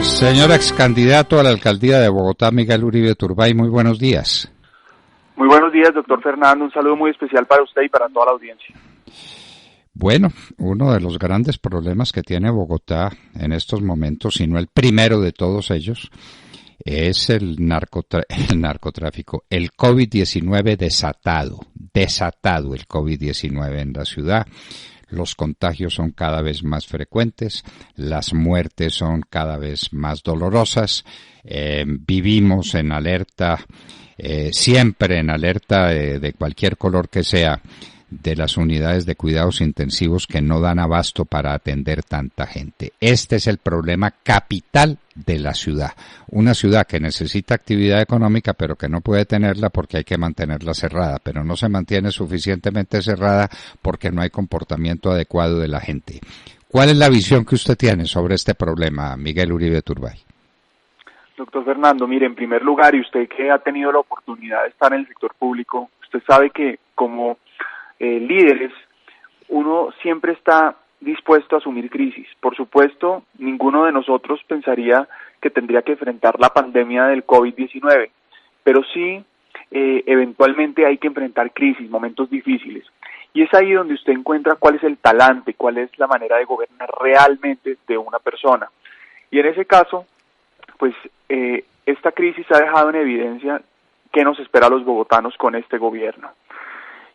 Señor ex candidato a la alcaldía de Bogotá, Miguel Uribe Turbay, muy buenos días. Muy buenos días, doctor Fernando. Un saludo muy especial para usted y para toda la audiencia. Bueno, uno de los grandes problemas que tiene Bogotá en estos momentos, si no el primero de todos ellos, es el narcotráfico, el COVID-19 desatado el COVID-19 en la ciudad. Los contagios son cada vez más frecuentes, las muertes son cada vez más dolorosas, vivimos en alerta, siempre en alerta de cualquier color que sea, de las unidades de cuidados intensivos que no dan abasto para atender tanta gente. Este es el problema capital de la ciudad. Una ciudad que necesita actividad económica, pero que no puede tenerla porque hay que mantenerla cerrada, pero no se mantiene suficientemente cerrada porque no hay comportamiento adecuado de la gente. ¿Cuál es la visión que usted tiene sobre este problema, Miguel Uribe Turbay? Doctor Fernando, mire, en primer lugar, y usted que ha tenido la oportunidad de estar en el sector público, usted sabe que como líderes, uno siempre está dispuesto a asumir crisis. Por supuesto, ninguno de nosotros pensaría que tendría que enfrentar la pandemia del COVID-19, pero sí, eventualmente hay que enfrentar crisis, momentos difíciles. Y es ahí donde usted encuentra cuál es el talante, cuál es la manera de gobernar realmente de una persona. Y en ese caso, pues esta crisis ha dejado en evidencia qué nos espera a los bogotanos con este gobierno.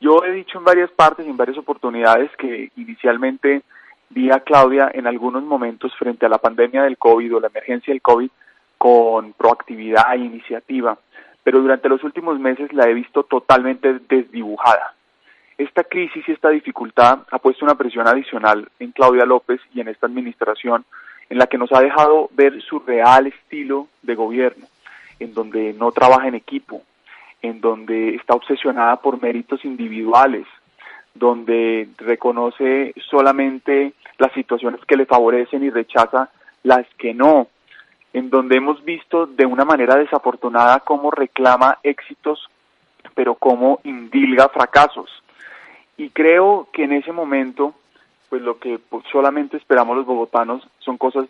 Yo he dicho en varias partes y en varias oportunidades que inicialmente vi a Claudia en algunos momentos frente a la pandemia del COVID o la emergencia del COVID con proactividad e iniciativa, pero durante los últimos meses la he visto totalmente desdibujada. Esta crisis y esta dificultad ha puesto una presión adicional en Claudia López y en esta administración, en la que nos ha dejado ver su real estilo de gobierno, en donde no trabaja en equipo, en donde está obsesionada por méritos individuales, donde reconoce solamente las situaciones que le favorecen y rechaza las que no, en donde hemos visto de una manera desafortunada cómo reclama éxitos, pero cómo indilga fracasos. Y creo que en ese momento, pues lo que solamente esperamos los bogotanos son cosas,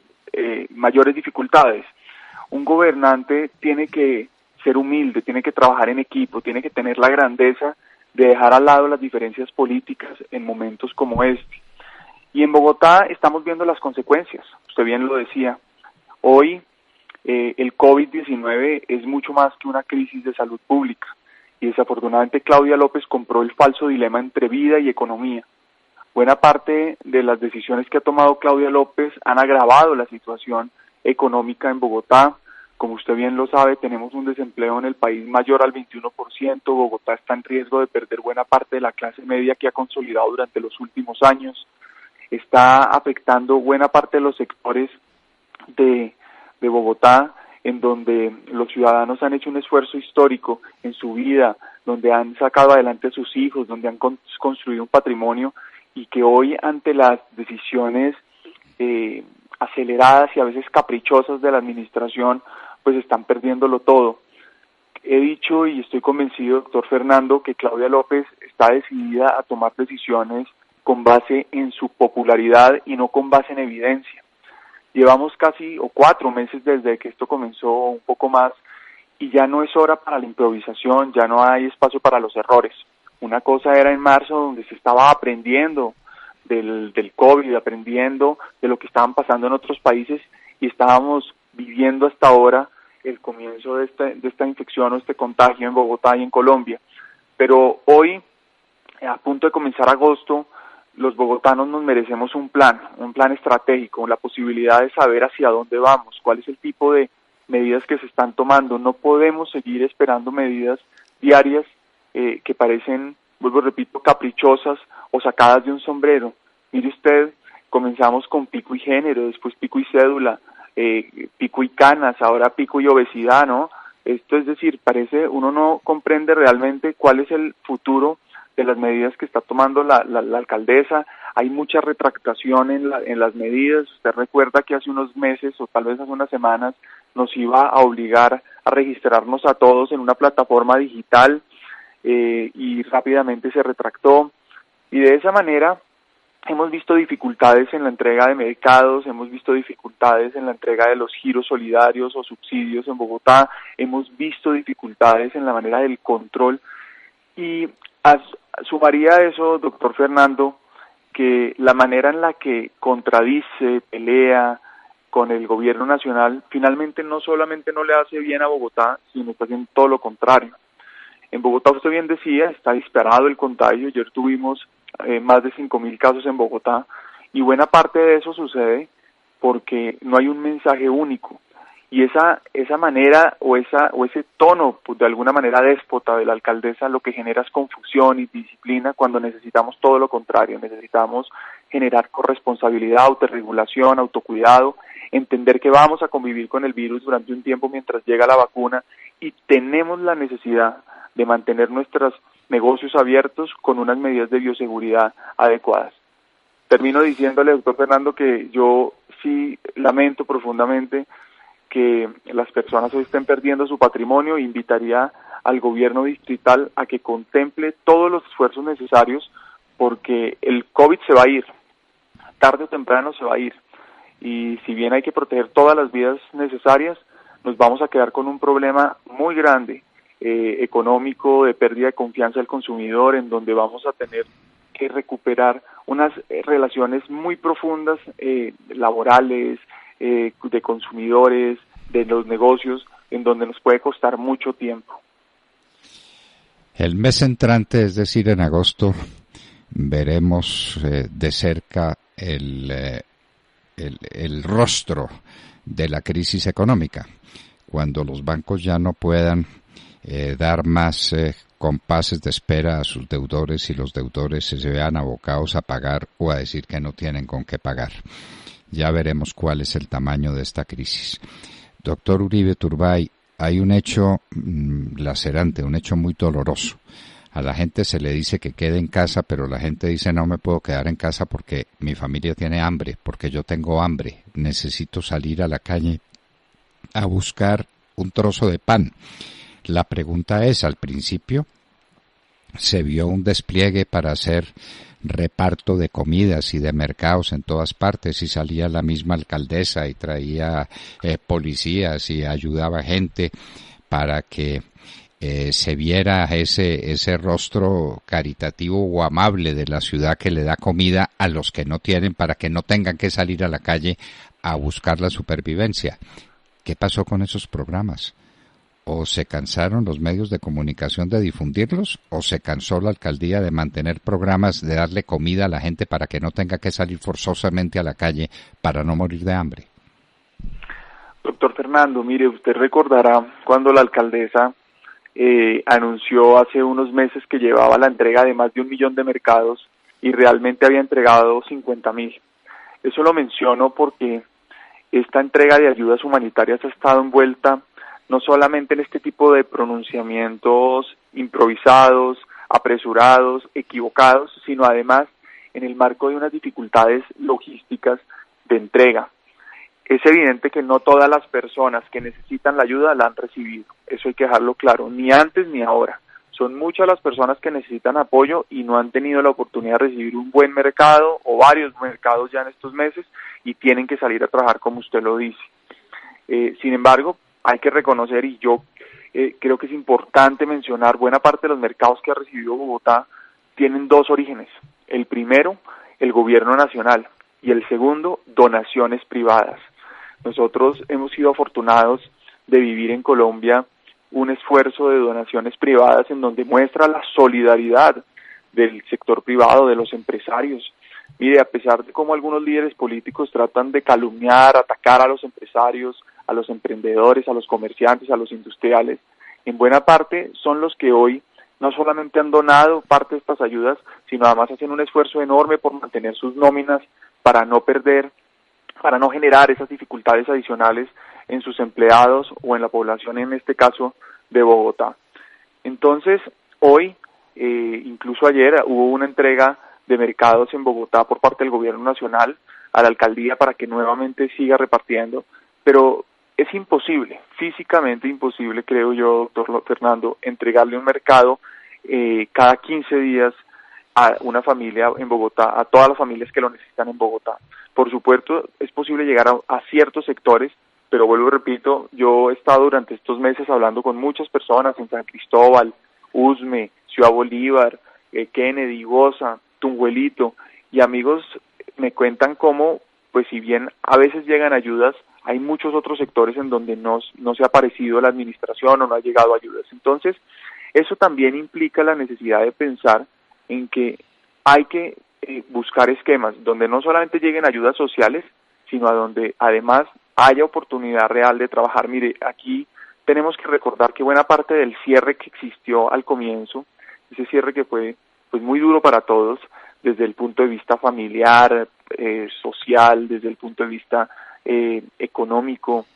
mayores dificultades. Un gobernante tiene que ser humilde, tiene que trabajar en equipo, tiene que tener la grandeza de dejar al lado las diferencias políticas en momentos como este. Y en Bogotá estamos viendo las consecuencias, usted bien lo decía. Hoy el COVID-19 es mucho más que una crisis de salud pública y desafortunadamente Claudia López compró el falso dilema entre vida y economía. Buena parte de las decisiones que ha tomado Claudia López han agravado la situación económica en Bogotá. Como usted bien lo sabe, tenemos un desempleo en el país mayor al 21%, Bogotá está en riesgo de perder buena parte de la clase media que ha consolidado durante los últimos años, está afectando buena parte de los sectores de Bogotá, en donde los ciudadanos han hecho un esfuerzo histórico en su vida, donde han sacado adelante a sus hijos, donde han construido un patrimonio, y que hoy ante las decisiones aceleradas y a veces caprichosas de la administración, pues están perdiéndolo todo. He dicho y estoy convencido, doctor Fernando, que Claudia López está decidida a tomar decisiones con base en su popularidad y no con base en evidencia. Llevamos casi 4 meses desde que esto comenzó, un poco más, y ya no es hora para la improvisación, ya no hay espacio para los errores. Una cosa era en marzo, donde se estaba aprendiendo del COVID, aprendiendo de lo que estaban pasando en otros países, y estábamos viviendo hasta ahora el comienzo de esta infección o este contagio en Bogotá y en Colombia. Pero hoy, a punto de comenzar agosto, los bogotanos nos merecemos un plan estratégico, la posibilidad de saber hacia dónde vamos, cuál es el tipo de medidas que se están tomando. No podemos seguir esperando medidas diarias que parecen, vuelvo repito, caprichosas o sacadas de un sombrero. Mire usted, comenzamos con pico y género, después pico y cédula, pico y canas, ahora pico y obesidad, ¿no? Esto es decir, uno no comprende realmente cuál es el futuro de las medidas que está tomando la alcaldesa. Hay mucha retractación en las medidas. Usted recuerda que hace unos meses o tal vez hace unas semanas nos iba a obligar a registrarnos a todos en una plataforma digital y rápidamente se retractó. Y de esa manera hemos visto dificultades en la entrega de mercados, hemos visto dificultades en la entrega de los giros solidarios o subsidios en Bogotá, hemos visto dificultades en la manera del control y sumaría a eso, doctor Fernando, que la manera en la que contradice, pelea con el gobierno nacional, finalmente no solamente no le hace bien a Bogotá, sino está haciendo todo lo contrario. En Bogotá, usted bien decía, está disparado el contagio. Ayer tuvimos más de 5.000 casos en Bogotá y buena parte de eso sucede porque no hay un mensaje único. Y esa manera o ese tono, pues, de alguna manera déspota de la alcaldesa, lo que genera es confusión y disciplina cuando necesitamos todo lo contrario. Necesitamos generar corresponsabilidad, autorregulación, autocuidado, entender que vamos a convivir con el virus durante un tiempo mientras llega la vacuna y tenemos la necesidad de mantener nuestros negocios abiertos con unas medidas de bioseguridad adecuadas. Termino diciéndole, doctor Fernando, que yo sí lamento profundamente que las personas hoy estén perdiendo su patrimonio e invitaría al gobierno distrital a que contemple todos los esfuerzos necesarios porque el COVID se va a ir, tarde o temprano se va a ir y si bien hay que proteger todas las vidas necesarias, nos vamos a quedar con un problema muy grande económico, de pérdida de confianza del consumidor, en donde vamos a tener que recuperar unas relaciones muy profundas, laborales, de consumidores, de los negocios, en donde nos puede costar mucho tiempo. El mes entrante, es decir, en agosto, veremos de cerca el rostro de la crisis económica, cuando los bancos ya no puedan dar más compases de espera a sus deudores y los deudores se vean abocados a pagar o a decir que no tienen con qué pagar. Ya veremos cuál es el tamaño de esta crisis. Doctor Uribe Turbay, hay un hecho lacerante, un hecho muy doloroso. A la gente se le dice que quede en casa, pero la gente dice no me puedo quedar en casa porque mi familia tiene hambre, porque yo tengo hambre, necesito salir a la calle a buscar un trozo de pan. La pregunta es, al principio se vio un despliegue para hacer reparto de comidas y de mercados en todas partes y salía la misma alcaldesa y traía policías y ayudaba gente para que se viera ese rostro caritativo o amable de la ciudad que le da comida a los que no tienen para que no tengan que salir a la calle a buscar la supervivencia. ¿Qué pasó con esos programas? ¿O se cansaron los medios de comunicación de difundirlos? ¿O se cansó la alcaldía de mantener programas de darle comida a la gente para que no tenga que salir forzosamente a la calle para no morir de hambre? Doctor Fernando, mire, usted recordará cuando la alcaldesa anunció hace unos meses que llevaba la entrega de más de 1 millón de mercados y realmente había entregado 50.000. Eso lo menciono porque esta entrega de ayudas humanitarias ha estado envuelta no solamente en este tipo de pronunciamientos improvisados, apresurados, equivocados, sino además en el marco de unas dificultades logísticas de entrega. Es evidente que no todas las personas que necesitan la ayuda la han recibido, eso hay que dejarlo claro, ni antes ni ahora. Son muchas las personas que necesitan apoyo y no han tenido la oportunidad de recibir un buen mercado o varios mercados ya en estos meses y tienen que salir a trabajar como usted lo dice. Sin embargo, hay que reconocer, y yo creo que es importante mencionar, buena parte de los mercados que ha recibido Bogotá tienen dos orígenes. El primero, el gobierno nacional, y el segundo, donaciones privadas. Nosotros hemos sido afortunados de vivir en Colombia un esfuerzo de donaciones privadas en donde muestra la solidaridad del sector privado, de los empresarios. Mire, a pesar de cómo algunos líderes políticos tratan de calumniar, atacar a los empresarios, a los emprendedores, a los comerciantes, a los industriales, en buena parte son los que hoy no solamente han donado parte de estas ayudas, sino además hacen un esfuerzo enorme por mantener sus nóminas para no perder, para no generar esas dificultades adicionales en sus empleados o en la población, en este caso de Bogotá. Entonces, hoy, incluso ayer, hubo una entrega de mercados en Bogotá por parte del gobierno nacional a la alcaldía para que nuevamente siga repartiendo, pero es imposible, físicamente imposible, creo yo, doctor Fernando, entregarle un mercado cada 15 días a una familia en Bogotá, a todas las familias que lo necesitan en Bogotá. Por supuesto, es posible llegar a ciertos sectores, pero vuelvo y repito, yo he estado durante estos meses hablando con muchas personas en San Cristóbal, Usme, Ciudad Bolívar, Kennedy, Bosa, Tunjuelito, y amigos me cuentan cómo, pues si bien a veces llegan ayudas, hay muchos otros sectores en donde no se ha aparecido la administración o no ha llegado ayudas. Entonces, eso también implica la necesidad de pensar en que hay que buscar esquemas donde no solamente lleguen ayudas sociales, sino a donde además haya oportunidad real de trabajar. Mire, aquí tenemos que recordar que buena parte del cierre que existió al comienzo, ese cierre que fue pues muy duro para todos, desde el punto de vista familiar, social, desde el punto de vista económico,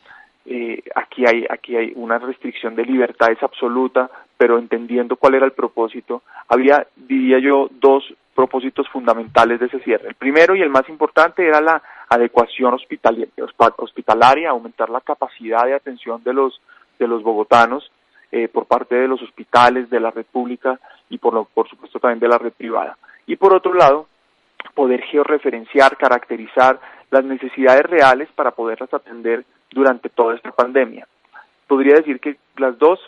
aquí hay una restricción de libertades absoluta, pero entendiendo cuál era el propósito, había, diría yo, dos propósitos fundamentales de ese cierre. El primero y el más importante era la adecuación hospitalaria, aumentar la capacidad de atención de los bogotanos por parte de los hospitales, de la red pública y por supuesto también de la red privada. Y por otro lado, poder georreferenciar, caracterizar las necesidades reales para poderlas atender durante toda esta pandemia. Podría decir que las dos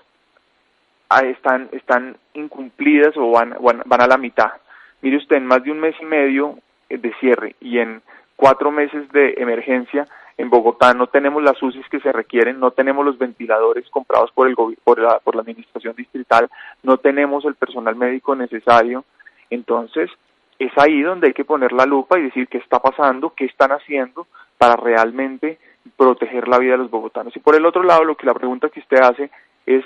están incumplidas o van a la mitad. Mire usted, en más de un mes y medio de cierre y en 4 meses de emergencia, en Bogotá no tenemos las UCIs que se requieren, no tenemos los ventiladores comprados por la administración distrital, no tenemos el personal médico necesario. Entonces, es ahí donde hay que poner la lupa y decir qué está pasando, qué están haciendo para realmente proteger la vida de los bogotanos. Y por el otro lado, la pregunta que usted hace es,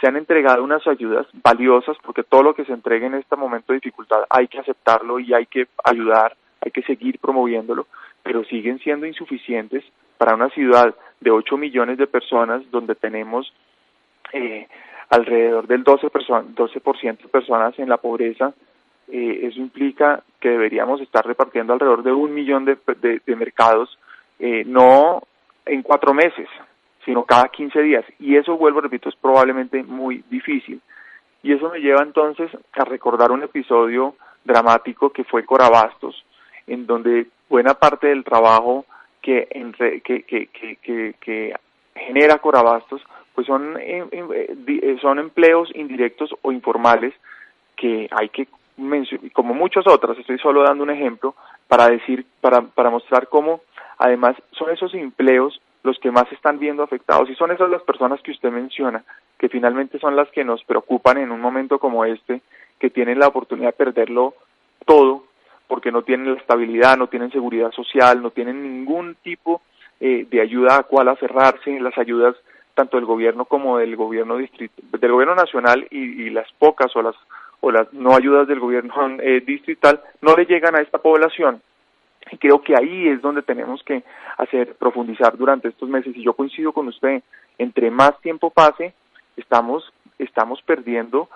se han entregado unas ayudas valiosas, porque todo lo que se entregue en este momento de dificultad hay que aceptarlo y hay que ayudar, hay que seguir promoviéndolo, pero siguen siendo insuficientes para una ciudad de 8 millones de personas, donde tenemos alrededor del 12% de personas en la pobreza. Eso implica que deberíamos estar repartiendo alrededor de 1 millón de mercados, no en 4 meses, sino cada 15 días. Y eso, vuelvo, repito, es probablemente muy difícil. Y eso me lleva entonces a recordar un episodio dramático que fue Corabastos, en donde buena parte del trabajo que genera Corabastos pues son empleos indirectos o informales que hay que mencionar, como muchas otras. Estoy solo dando un ejemplo para mostrar cómo además son esos empleos los que más se están viendo afectados, y son esas las personas que usted menciona, que finalmente son las que nos preocupan en un momento como este, que tienen la oportunidad de perderlo todo, porque no tienen la estabilidad, no tienen seguridad social, no tienen ningún tipo de ayuda a cual aferrarse. Las ayudas tanto del gobierno como del gobierno del gobierno nacional y las pocas o las no ayudas del gobierno distrital no le llegan a esta población. Y creo que ahí es donde tenemos que profundizar durante estos meses. Y yo coincido con usted, entre más tiempo pase, estamos perdiendo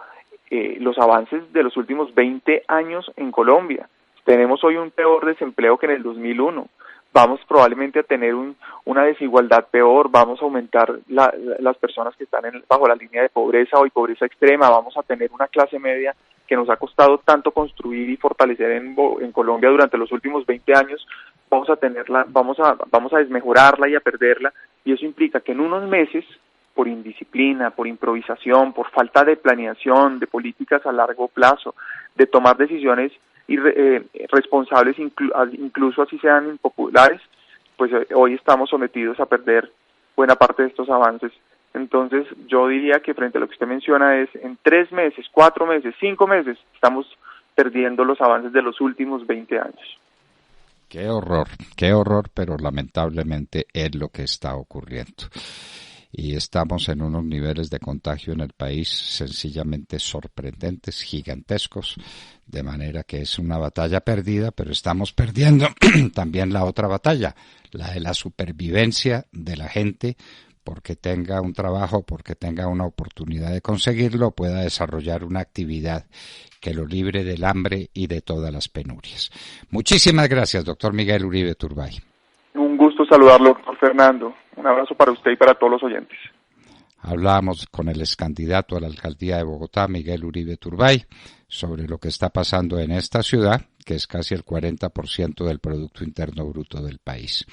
los avances de los últimos 20 años en Colombia. Tenemos hoy un peor desempleo que en el 2001. Vamos probablemente a tener una desigualdad peor, vamos a aumentar las personas que están bajo la línea de pobreza o pobreza extrema, vamos a tener una clase media que nos ha costado tanto construir y fortalecer en Colombia durante los últimos 20 años, vamos a desmejorarla y a perderla, y eso implica que en unos meses, por indisciplina, por improvisación, por falta de planeación, de políticas a largo plazo, de tomar decisiones responsables, incluso así sean impopulares, pues hoy estamos sometidos a perder buena parte de estos avances. Entonces yo diría que frente a lo que usted menciona es, en 3 meses, 4 meses, 5 meses, estamos perdiendo los avances de los últimos 20 años. Qué horror, pero lamentablemente es lo que está ocurriendo. Y estamos en unos niveles de contagio en el país sencillamente sorprendentes, gigantescos, de manera que es una batalla perdida, pero estamos perdiendo también la otra batalla, la de la supervivencia de la gente, porque tenga un trabajo, porque tenga una oportunidad de conseguirlo, pueda desarrollar una actividad que lo libre del hambre y de todas las penurias. Muchísimas gracias, doctor Miguel Uribe Turbay. Un gusto saludarlo, doctor Fernando. Un abrazo para usted y para todos los oyentes. Hablábamos con el excandidato a la alcaldía de Bogotá, Miguel Uribe Turbay, sobre lo que está pasando en esta ciudad, que es casi el 40% del Producto Interno Bruto del país.